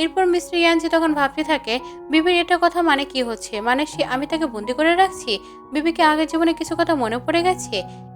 এরপর মিস্টার ইয়ানজি তখন ভাবতে থাকে বিবির এটা কথা মানে কি হচ্ছে, মানে সে আমি তাকে বন্দি করে রাখছি? বিবিকে আগের জীবনে কিছু কথা মনে পড়ে গেছে।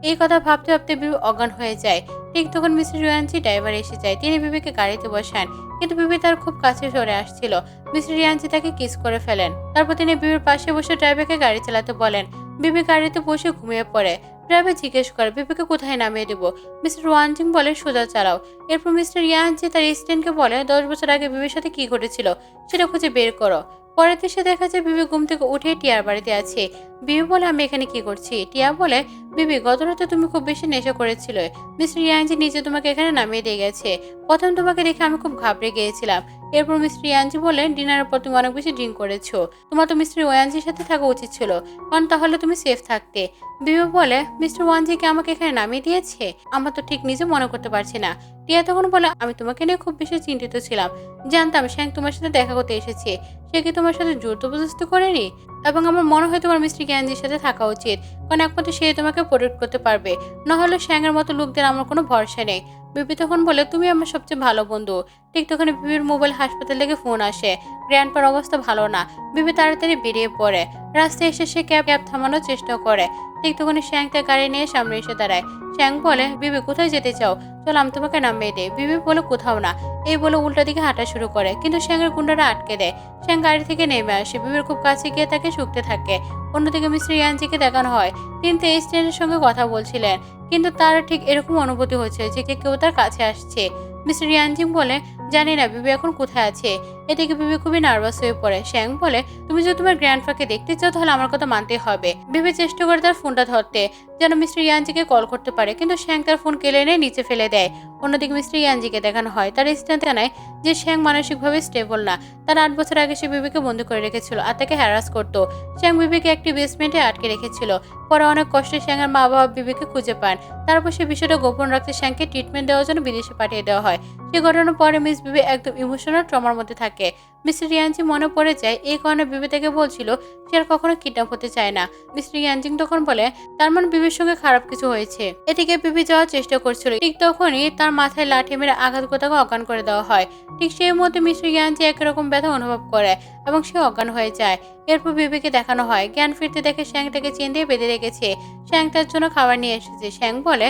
এই কথা ভাবতে ভাবতে বিবি অজ্ঞান হয়ে যায়। ঠিক তখন মিস্টার ইয়ানজি ড্রাইভার এসে যায়, তিনি বিবিকে গাড়িতে বসান কিন্তু বিবি তার খুব কাছে সরে আসছিল। মিস্টার ইয়ানজি তাকে কিস করে ফেলেন। তারপর তিনি বিবির পাশে বসে ড্রাইভারকে গাড়ি চালাতে বলেন। বিবি গাড়িতে বসে ঘুমিয়ে পড়ে। ড্রাইভার জিজ্ঞেস করে বিবিকে কোথায় নামিয়ে দেবো? মিস্টার ওয়ানজিং বলে সোজা চালাও। এরপর মিস্টার ইয়ানজি তার এসিস্ট্যান্টকে বলে 10 বছর আগে বিবির সাথে কি ঘটেছিল সেটা খুঁজে বের করো। পরের দেশে দেখা যায় বিবি ঘুম থেকে উঠে টিয়ার বাড়িতে আছে। বিবি বলে আমি এখানে কি করছি? টিয়া বলে বিবি গত রাতে তুমি খুব বেশি নেশা করেছিল, মিস্টার ইয়ানজি নিজে তোমাকে এখানে নামিয়ে দিয়ে গেছে। প্রথম তোমাকে দেখে আমি খুব ঘাবড়ে গিয়েছিলাম। এরপর মিস্টার ইয়ানজি বলে ডিনারের পর তুমি অনেক বেশি ড্রিঙ্ক করেছো, তোমার তো মিস্টার ওয়ানজির সাথে থাকা উচিত ছিল কারণ তাহলে তুমি সেফ থাকতে। বিবি বলে মিস্টার ওয়ানজিকে আমাকে এখানে নামিয়ে দিয়েছে, আমার তো ঠিক নিজে মনে করতে পারছি না। টিয়া তখন বলে আমি তোমাকে নিয়ে খুব বেশি চিন্তিত ছিলাম, জানতাম শ্যাং তোমার সাথে দেখা করতে এসেছে, সে কি তোমার সাথে জবরদস্তি করেনি? এবং আমার মনে হয় তোমার মিস্টার ইয়ানজির সাথে থাকা উচিত কারণ একমাত্র সে তোমাকে প্রোটেক্ট করতে পারবে, নাহলে শ্যাংয়ের মতো লোকদের আমার কোনো ভরসা নেই। বিবি তখন বলে তুমি আমার সবচেয়ে ভালো বন্ধু। ঠিক তখন বিবির মোবাইল হাসপাতাল থেকে ফোন আসে, গ্র্যান্ডপার অবস্থা ভালো না। বিবি তাড়াতাড়ি বেরিয়ে পড়ে। রাস্তায় এসে সে ক্যাব থামানোর চেষ্টা করে। ঠিক তখন শ্যাং তার গাড়ি নিয়ে সামনে এসে দাঁড়ায়। শ্যাং বলে বিবি কোথায় যেতে চাও? চল আমি তোমাকে নামিয়ে দেই। বিবি বলে কোথাও না, এই বলে উল্টা দিকে হাঁটা শুরু করে কিন্তু শ্যাংয়ের গুন্ডারা আটকে দেয়। শ্যাং গাড়ি থেকে নেমে আসে, বিবির খুব কাছে গিয়ে তাকে শুকতে থাকে। অন্যদিকে মিস্টার ইয়ানজিকে দেখানো হয় তিনি তো এই স্ট্যান্ডের সঙ্গে কথা বলছিলেন কিন্তু তার ঠিক এরকম অনুভূতি হচ্ছে যে কেউ তার কাছে আসছে। মিস্টার ইয়ানজিং বলে জানি না বিবি এখন কোথায় আছে। এদিকে বিবি খুবই নার্ভাস হয়ে পড়ে। শ্যাং বলে তুমি যদি তোমার গ্র্যান্ডফাকে দেখতে চাও তাহলে আমার কথা মানতে হবে। বিবি চেষ্টা করে তার ফোনটা ধরতে যেন মিস্টার ইয়ানজিকে কল করতে পারে কিন্তু শ্যাং তার ফোন কেড়ে এনে নিচে ফেলে দেয়। অন্যদিকে মিস্টার ইয়ানজিকে দেখানো হয় তার স্ট্যান্ড জানায় যে শ্যাং মানসিকভাবে স্টেবল না। তার 8 বছর আগে সে বিবিকে বন্দি করে রেখেছিল আর তাকে হ্যারাস করতো। শ্যাং বিবিকে একটি বেসমেন্টে আটকে রেখেছিল। পরে অনেক কষ্টে শ্যাংয়ের মা বাবা বিবিকে খুঁজে পান। তারপর সে বিষয়টা গোপন রাখতে শ্যাংকে ট্রিটমেন্ট দেওয়ার জন্য বিদেশে পাঠিয়ে দেওয়া হয়। সে ঘটনার পরে মিস বিবি একদম ইমোশনাল ট্রমার মধ্যে থাকে। মিস্টার ইয়ানজি মনে পড়ে যায় এই কারণে বিবি তাকে বলছিল সে আর কখনো কিডন্যাপ হতে চায় না। মিস্টার ইয়ানজিং তখন বলে তার মানে বিবির সঙ্গে খারাপ কিছু হয়েছে। এদিকে বিবি যাওয়ার চেষ্টা করছিল, ঠিক তখনই তার মাথায় লাঠি মেরে আঘাত করে তাকে অজ্ঞান করে দেওয়া হয়। ঠিক সেই মুহূর্তে মিস্টার ইয়ানজি একরকম ব্যথা অনুভব করে এবং সে অজ্ঞান হয়ে যায়। এরপর বিবিকে দেখানো হয় জ্ঞান ফিরতে দেখে শ্যাং তাকে চেন দিয়ে বেঁধে রেখেছে। শ্যাং তার জন্য খাবার নিয়ে এসেছে। শ্যাং বলে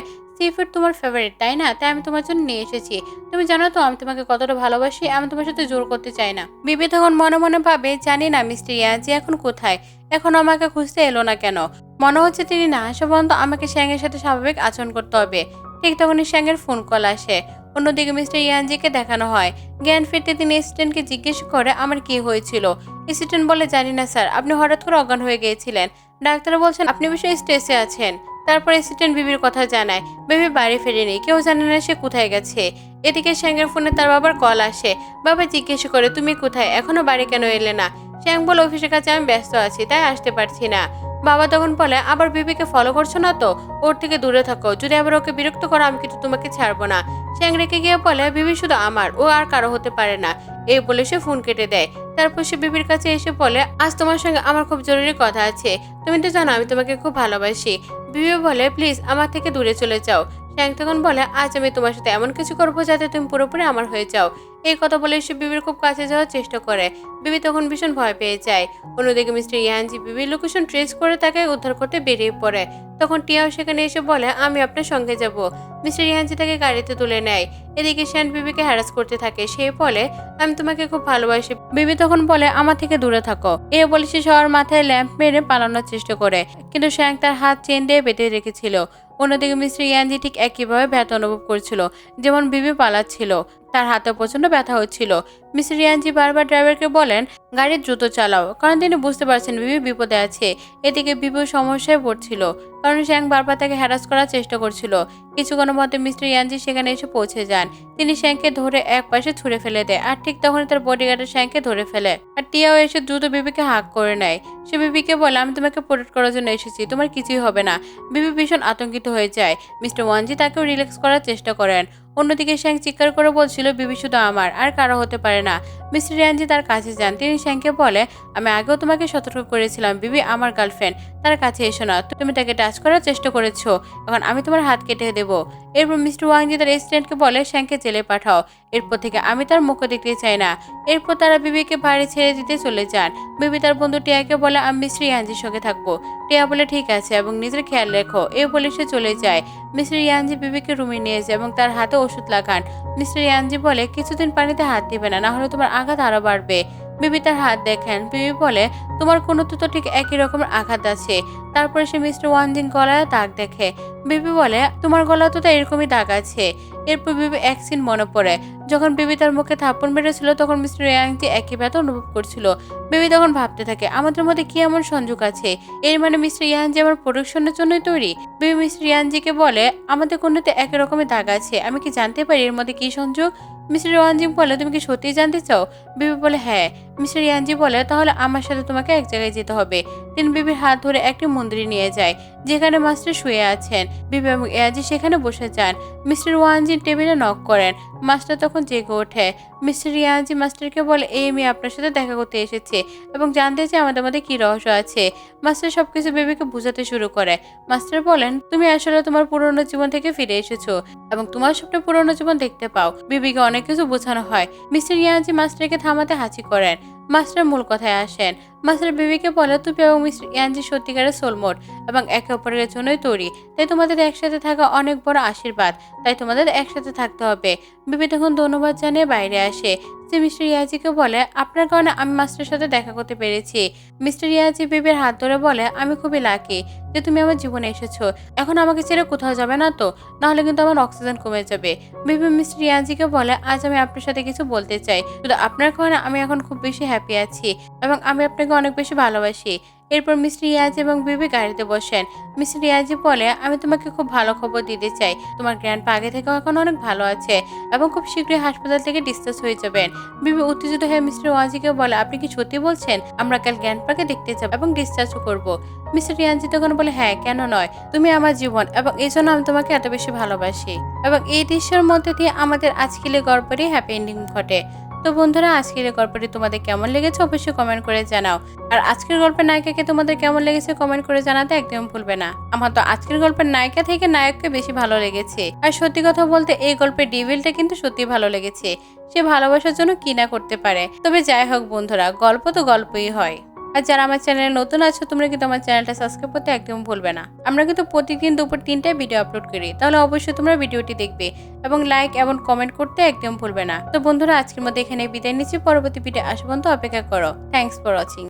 ফিড তোমার ফেভারিট তাই না, তাই আমি তোমার জন্য নিয়ে এসেছি। তুমি জানো তো আমি তোমাকে কতটা ভালোবাসি, আমি তোমার সাথে জোর করতে চাই না। বিবি তখন মনে মনে ভাবে, জানি না মিস্টার ইয়াজি এখন কোথায়, এখন আমাকে খুঁজতে এলো না কেন। মনে হচ্ছে তিনি না আসা পর্যন্ত আমাকে শ্যাংয়ের সাথে স্বাভাবিক আচরণ করতে হবে। ঠিক তখনই শ্যাংয়ের ফোন কল আসে। অন্যদিকে মিস্টার ইয়ানজিকে দেখানো হয়। জ্ঞান ফিরতে তিনি অ্যাসিস্ট্যান্টকে জিজ্ঞেস করে আমার কি হয়েছিল। অ্যাসিস্ট্যান্ট বলে, জানি না স্যার, আপনি হঠাৎ করে অজ্ঞান হয়ে গিয়েছিলেন। ডাক্তার বলছেন আপনি বিষয়ে স্ট্রেসে আছেন। তারপর অ্যাসিস্ট্যান্ট বিবির কথা জানায়। বেবি বাড়ি ফেরেনি, কেউ জানে না সে কোথায় গেছে। এদিকে শ্যাংয়ের ফোনে তার বাবার কল আসে। বাবা জিজ্ঞেস করে, তুমি কোথায়, এখনো বাড়ি কেন এলে না? শ্যাং বলে, অফিসের কাছে আমি ব্যস্ত আছি, তাই আসতে পারছি না। বাবা তখন বলে, আবার বিবিকে ফলো করছো না তো, ওর থেকে দূরে থাকো, যদি আবার ওকে বিরক্ত করো আমি কিন্তু তোমাকে ছাড়বো না। শ্যাং রেখে গিয়ে বলে, বিবি শুধু আমার, ও আর কারো হতে পারে না। এই বলে সে ফোন কেটে দেয়। তারপর সে বিবির কাছে এসে বলে, আজ তোমার সঙ্গে আমার খুব জরুরি কথা আছে, তুমি তো জানো আমি তোমাকে খুব ভালোবাসি। বিবি বলে, প্লিজ আমার থেকে দূরে চলে যাও। শ্যাং তখন বলে, আজ আমি তোমার সাথে এমন কিছু করবো যাতে তুমি পুরোপুরি আমার হয়ে যাও। এই কথা বলে সে বিবির খুব কাছে যাওয়ার চেষ্টা করে। বিবি তখন ভীষণ ভয় পেয়ে যায়। অন্যদিকে মিস্টার ইয়ানজি বিবির লোকেশন ট্রেস করে তাকে উদ্ধার করতে বেরিয়ে পড়ে। তখন টিয়াও সেখানে এসে বলে, আমি আপনার সঙ্গে যাব। মিস্টার ইয়ানজি তাকে গাড়িতে তুলে নেয়। এদিকে শ্যান বিবিকে হ্যারাস করতে থাকে। সে বলে, আমি তোমাকে খুব ভালোবাসি। বিবি তখন বলে, আমার থেকে দূরে থাকো। এ বলে সে সবার মাথায় ল্যাম্প মেরে পালানোর চেষ্টা করে, কিন্তু শ্যাং তার হাত চেন দিয়ে বেঁধে রেখেছিল। অন্যদিকে মিস্টার ইয়ানজি ঠিক একইভাবে ব্যথা অনুভব করছিল, যেমন বিবি পালাচ্ছিল। তার হাতে প্রচন্ড ব্যথা হচ্ছিল। মিস্টার ইয়ানজি বারবার ড্রাইভারকে বলেন, গাড়ি দ্রুত চালাও, কারণ তিনি বুঝতে পারছেন বিবি বিপদে আছে। এদিকে বিবিও সমস্যায় পড়ছিল, কারণ শ্যাং বারবার তাকে হ্যারাস করার চেষ্টা করছিল। কিছুক্ষণের মধ্যে মিস্টার ইয়ানজি সেখানে এসে পৌঁছে যান। তিনি শ্যাংকে ধরে এক পাশে ছুঁড়ে ফেলে দেয়, আর ঠিক তখনই তার বডিগার্ডের শ্যাংকে ধরে ফেলে। আর টিয়াও এসে দ্রুত বিবিকে হাঁক করে নেয়। সে বিবিকে বলে, আমি তোমাকে প্রোটেক্ট করার জন্য এসেছি, তোমার কিছুই হবে না। বিবি ভীষণ আতঙ্কিত হয়ে যায়। মিস্টার ওয়ানজি তাকেও রিল্যাক্স করার চেষ্টা করেন। অন্যদিকে শ্যাং চিৎকার করে বলছিল, বিবি শুধু আমার, আর কারো হতে পারে না। মিস্টার ইয়ানজি তার কাছে যান। তিনি শ্যাংকে বলে, আমি আগেও তোমাকে সতর্ক করেছিলাম, বিবি আমার গার্লফ্রেন্ড, তার কাছে এসো না। তুমি তাকে টাচ করার চেষ্টা করেছো, এখন আমি তোমার হাত কেটে দেবো। এরপর মিস্টার ওয়াংজি তার অ্যাসিস্ট্যান্টকে বলে, শ্যাংকে জেলে পাঠাও, এরপর থেকে আমি তার মুখ দেখতে চাই না। এরপর তারা বিবিকে বাড়ি ছেড়ে দিতে চলে যান। বিবি তার বন্ধু টিয়াকে বলে, আমি মিস্টার ইয়ানজির সঙ্গে থাকবো। টিয়া বলে, ঠিক আছে, এবং নিজের খেয়াল রেখো। এই বলে সে চলে যায়। মিস্টার ইয়ানজি বিবিকে রুমে নিয়ে যায় এবং তার হাতে ওষুধ লাগান। মিস্টার ইয়ানজি বলে, কিছুদিন পানিতে হাত দিবে না, না হলে তোমার আঘাত আরো বাড়বে। বিবি তার হাত দেখেন। বিবি বলে, তোমার কোনো তো ঠিক একই রকমের আঘাত আছে। তারপরে সে মিস্টার ওয়ানজির গলায় দাগ দেখে। বিবি বলে, তোমার গলায় তো এরকমই দাগ আছে। এরপর বিবি এক সিন মনে পড়ে, যখন বিবি তার মুখে থাপ্পড় মেরেছিল তখন মিস্টার ইয়াংজি একই ব্যথা অনুভব করছিল। বিবি তখন ভাবতে থাকে, আমাদের মধ্যে কি এমন সংযোগ আছে, এর মানে মিস্টার ইয়ানজি আমার প্রোডাকশনের জন্যই তৈরি। বিবি মিস্টার ইয়ানজিকে বলে, আমাদের কোনোতে একই রকমের দাগ আছে, আমি কি জানতে পারি এর মধ্যে কি সংযোগ? মিস্টার ইয়ানজি বলে, তুমি কি সত্যিই জানতে চাও? বিবি বলে, হ্যাঁ। মিস্টার ইয়ানজি বলে, তাহলে আমার সাথে তোমাকে এক জায়গায় যেতে হবে। তিনি বিবির হাত ধরে একটি মন্দিরে নিয়ে যায়, যেখানে মাস্টার শুয়ে আছেন। বিবি এবং ইয়ানজি সেখানে বসে যান। মিস্টার ওয়ানজি টেবিলে নক করেন। মাস্টার তখন জেগে ওঠে। মিস্টার ইয়ানজি মাস্টারকে বলে, এই মেয়ে আপনার সাথে দেখা করতে এসেছে এবং জানতে চায় আমাদের মধ্যে কি রহস্য আছে। মাস্টার সবকিছু বেবিকে বোঝাতে শুরু করে। মাস্টার বলেন, তুমি আসলে তোমার পুরনো জীবন থেকে ফিরে এসেছো এবং তোমার স্বপ্নে পুরনো জীবন দেখতে পাও। বিবিকে অনেক কিছু বোঝানো হয়। মিস্টার ইয়ানজি মাস্টারকে থামাতে হাঁচি করেন। মাস্টার মূল কথায় আসেন। মাস্টার বিবিকে বলে, তুমি এবং মিস্টার ইয়ানজি সত্যিকারের সোলমেট এবং একে অপরের জন্যই তৈরি, তাই তোমাদের একসাথে থাকা অনেক বড় আশীর্বাদ, তাই তোমাদের একসাথে থাকতে হবে। বিবি তখন ধন্যবাদ জানিয়ে বাইরে আসে। সে মিস্টার ইয়াজিকে বলে, আপনার কারণে আমি মাস্টারের সাথে দেখা করতে পেরেছি। মিস্টার ইয়াজি বিবির হাত ধরে বলে, আমি খুবই লাকি যে তুমি আমার জীবনে এসেছো। এখন আমাকে ছেড়ে কোথাও যাবে না তো, নাহলে কিন্তু আমার অক্সিজেন কমে যাবে। বিবি মিস্টার ইয়াজিকে বলে, আজ আমি আপনার সাথে কিছু বলতে চাই, শুধু আপনার কারণে আমি এখন খুব বেশি হ্যাপি আছি এবং আমি আপনাকে অনেক বেশি ভালোবাসি। এরপর মিস্টার ইয়াজি এবং বিবি গাড়িতে বসেন। মিস্টার ইয়াজি বলে, আমি তোমাকে খুব ভালো খবর দিতে চাই, তোমার গ্র্যান্ডপা আগে থেকেও এখন অনেক ভালো আছে এবং খুব শীঘ্রই হাসপাতাল থেকে ডিসচার্জ হয়ে যাবেন। বিবি উত্তেজিত হয়ে মিস্টার ওয়াজিকে বলে, আপনি কি সত্যি বলছেন? আমরা কাল গ্র্যান্ডপাকে দেখতে যাব এবং ডিসচার্জও করব। মিস্টার ইয়াজি তখন বলে, হ্যাঁ, কেন নয়, তুমি আমার জীবন এবং এই জন্য আমি তোমাকে এত বেশি ভালোবাসি। এবং এই দৃশ্যের মধ্যে দিয়ে আমাদের আজকের গল্পেরই হ্যাপি এন্ডিং ঘটে। তো বন্ধুরা, আজকের এই গল্পটি তোমাদের কেমন লেগেছে অবশ্যই কমেন্ট করে জানাও। আর আজকের গল্পের নায়িকাকে তোমাদের কেমন লেগেছে কমেন্ট করে জানাতে একদম ভুলবে না। আমার তো আজকের গল্পের নায়িকা থেকে নায়ককে বেশি ভালো লেগেছে। আর সত্যি কথা বলতে এই গল্পের ডিভিলটা কিন্তু সত্যি ভালো লেগেছে। সে ভালোবাসার জন্য কি না করতে পারে। তবে যাই হোক বন্ধুরা, গল্প তো গল্পই হয়। আর যারা আমার চ্যানেলে নতুন আছো তোমরা কিন্তু আমার চ্যানেলটা সাবস্ক্রাইব করতে একদম ভুলবে না। আমরা কিন্তু প্রতিদিন দুপুর 3টায় ভিডিও আপলোড করি, তাহলে অবশ্যই তোমরা ভিডিওটি দেখবে এবং লাইক এবং কমেন্ট করতে একদম ভুলবে না। তো বন্ধুরা, আজকের মধ্যে এখানে বিদায় নিচ্ছি। পরবর্তী ভিডিও আসা পর্যন্ত অপেক্ষা করো। Thanks for watching.